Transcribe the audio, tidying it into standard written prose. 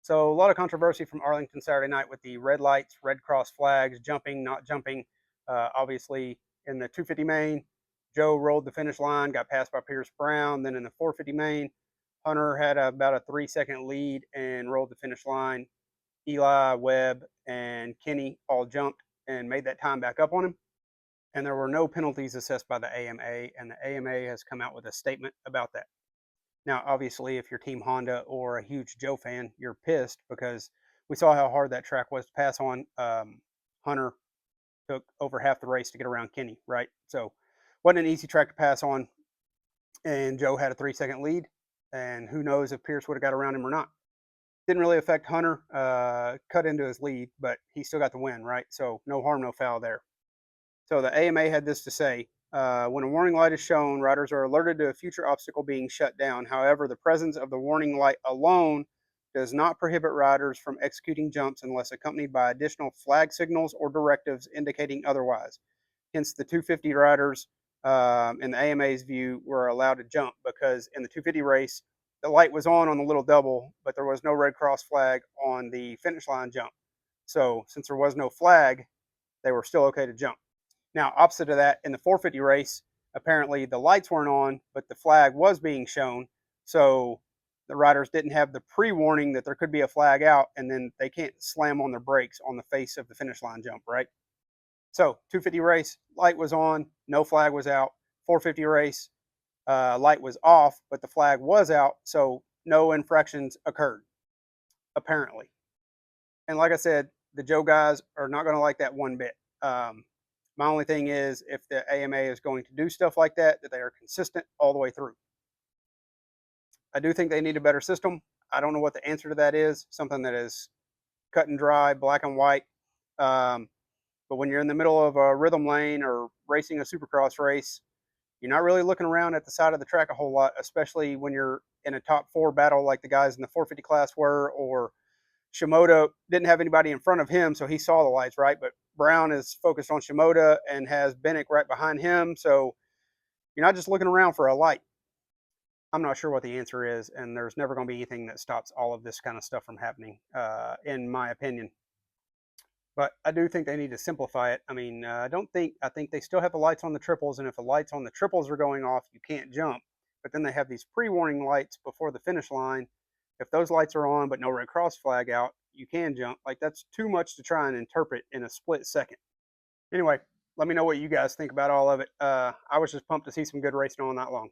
So a lot of controversy from Arlington Saturday night with the red lights, red cross flags, jumping, not jumping. Obviously, in the 250 main, Joe rolled the finish line, got passed by Pierce Brown. Then in the 450 main, Hunter had about a 3-second lead and rolled the finish line. Eli, Webb, and Kenny all jumped and made that time back up on him. And there were no penalties assessed by the AMA, and the AMA has come out with a statement about that. Now, obviously, if you're Team Honda or a huge Joe fan, you're pissed because we saw how hard that track was to pass on. Hunter took over half the race to get around Kenny, right? So, wasn't an easy track to pass on, and Joe had a 3-second lead, and who knows if Pierce would have got around him or not. Didn't really affect Hunter, cut into his lead, but he still got the win, right? So, no harm, no foul there. So the AMA had this to say. When a warning light is shown, riders are alerted to a future obstacle being shut down. However, the presence of the warning light alone does not prohibit riders from executing jumps unless accompanied by additional flag signals or directives indicating otherwise. Hence, the 250 riders, in the AMA's view, were allowed to jump because in the 250 race, the light was on the little double, but there was no red cross flag on the finish line jump. So, since there was no flag, they were still okay to jump. Now, opposite of that, in the 450 race, apparently the lights weren't on, but the flag was being shown. So the riders didn't have the pre-warning that there could be a flag out, and then they can't slam on their brakes on the face of the finish line jump, right? So 250 race, light was on, no flag was out. 450 race, light was off, but the flag was out, so no infractions occurred, apparently. And like I said, the Joe guys are not going to like that one bit. My only thing is, if the AMA is going to do stuff like that, that they are consistent all the way through. I do think they need a better system. I don't know what the answer to that is, something that is cut and dry, black and white. Um, but when you're in the middle of a rhythm lane or racing a supercross race, you're not really looking around at the side of the track a whole lot, especially when you're in a top four battle like the guys in the 450 class were, or Shimoda didn't have anybody in front of him, so he saw the lights, right? But Brown is focused on Shimoda and has Bennett right behind him, so you're not just looking around for a light. I'm not sure what the answer is, and there's never going to be anything that stops all of this kind of stuff from happening, in my opinion. But I do think they need to simplify it. I mean, I think they still have the lights on the triples, and if the lights on the triples are going off, you can't jump. But then they have these pre-warning lights before the finish line. If those lights are on but no red cross flag out, you can jump. Like, that's too much to try and interpret in a split second. Anyway, let me know what you guys think about all of it. I was just pumped to see some good racing all night long.